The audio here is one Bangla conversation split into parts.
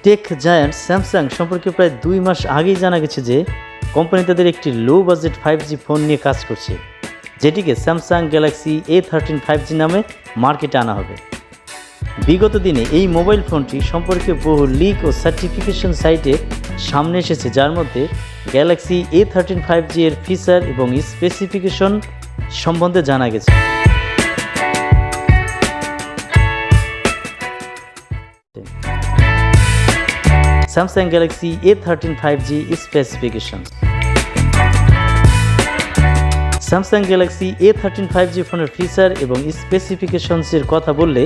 টেক জায়ান্ট স্যামসাং সম্পর্কে প্রায় 2 মাস আগেই জানা গেছে যে কোম্পানি তাদের একটি লো বাজেট 5G ফোন নিয়ে কাজ করছে, যেটিকে স্যামসাং গ্যালাক্সি A13 5G নামে মার্কেটে আনা হবে। বিগত দিনে এই মোবাইল ফোনটি সম্পর্কে বহু লিক ও সার্টিফিকেশন সাইটে সামনে এসেছে, যার মধ্যে গ্যালাক্সি A13 5G এর ফিচার এবং স্পেসিফিকেশন সম্বন্ধে জানা গেছে। Samsung Galaxy A13 5G specifications. Samsung Galaxy A13 5G ফোনের ফিচার এবং স্পেসিফিকেশনসের কথা বললে,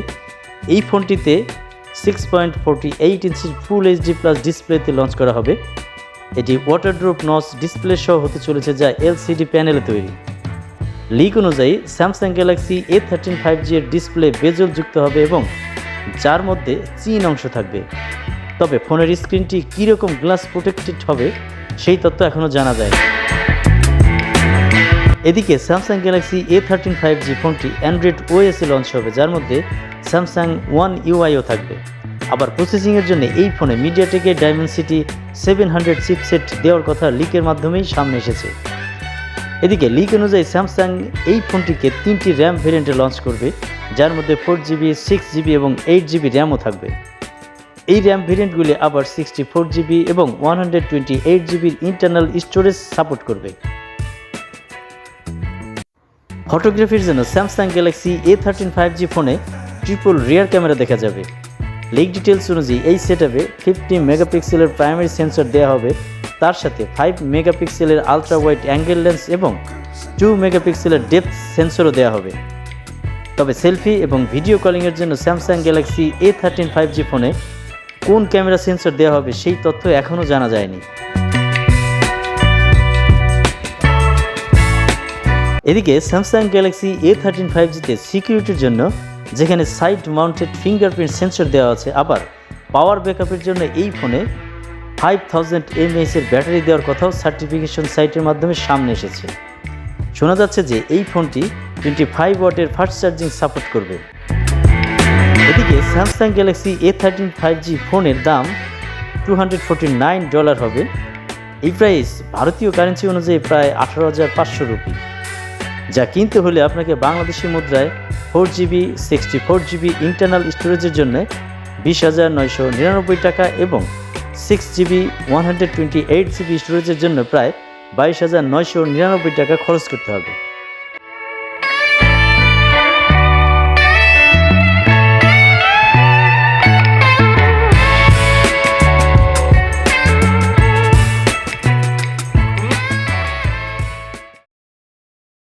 এই ফোনটিতে 6.48 ইঞ্চির ফুল এইচডি প্লাস ডিসপ্লেতে লঞ্চ করা হবে। এটি ওয়াটারড্রপ নচ ডিসপ্লে সহ হতে চলেছে, যা এলসিডি প্যানেলে তৈরি। লিক অনুযায়ী স্যামসাং গ্যালাক্সি A13 5G এর ডিসপ্লে বেজল যুক্ত হবে এবং যার মধ্যে চিন অংশ থাকবে। তবে ফোনের স্ক্রিনটি কীরকম গ্লাস প্রোটেক্টেড হবে সেই তথ্য এখনও জানা যায়নি। এদিকে স্যামসাং গ্যালাক্সি A13 5G ফোনটি অ্যান্ড্রয়েড ওএসে লঞ্চ হবে, যার মধ্যে স্যামসাং ওয়ান ইউআইও থাকবে। আবার প্রসেসিংয়ের জন্য এই ফোনে মিডিয়াটেকের ডাইমেনসিটি 700 চিপসেট দেওয়ার কথা লিকের মাধ্যমেই সামনে এসেছে। এদিকে লিক অনুযায়ী স্যামসাং এই ফোনটিকে 3টি র্যাম ভেরিয়েন্টে লঞ্চ করবে, যার মধ্যে 4GB, 6GB এবং 8GB র্যামও থাকবে। এই র্যাম ভেরিয়েন্টগুলি আবার 64GB এবং 128GB ইন্টারনাল স্টোরেজ সাপোর্ট করবে। ফটোগ্রাফির জন্য স্যামসাং গ্যালাক্সি A13 5G ফোনে ট্রিপল রিয়ার ক্যামেরা দেখা যাবে। লিক ডিটেলস অনুযায়ী এই সেটআপে 50 মেগাপিক্সেলের প্রাইমারি সেন্সর দেওয়া হবে, তার সাথে 5 মেগাপিক্সেলের আলট্রা ওয়াইড অ্যাঙ্গেল লেন্স এবং 2 মেগাপিক্সেলের ডেপথ সেন্সরও দেওয়া হবে। তবে সেলফি এবং ভিডিও কলিংয়ের জন্য স্যামসাং গ্যালাক্সি A13 5G ফোনে কোন ক্যামেরা সেন্সর দেওয়া হবে সেই তথ্য এখনও জানা যায়নি। এদিকে স্যামসাং গ্যালাক্সি A13 5Gতে সিকিউরিটির জন্য যেখানে সাইড মাউন্টেড ফিঙ্গারপ্রিন্ট সেন্সর দেওয়া আছে, আবার পাওয়ার ব্যাকআপের জন্য এই ফোনে 5000 mAh এর ব্যাটারি দেওয়ার কথাও সার্টিফিকেশন সাইটের মাধ্যমে সামনে এসেছে। শোনা যাচ্ছে যে এই ফোনটি 25 ওয়াটের ফাস্ট চার্জিং সাপোর্ট করবে। এদিকে স্যামসাং গ্যালাক্সি A13 5G ফোনের দাম $249 হবে। এই প্রাইস ভারতীয় কারেন্সি অনুযায়ী প্রায় 18,500 রুপি, যা কিনতে হলে আপনাকে বাংলাদেশি মুদ্রায় 4GB, 64GB ইন্টারনাল স্টোরেজের জন্য 20,999 টাকা এবং 6GB, 128GB স্টোরেজের জন্য প্রায় 22,999 টাকা খরচ করতে হবে।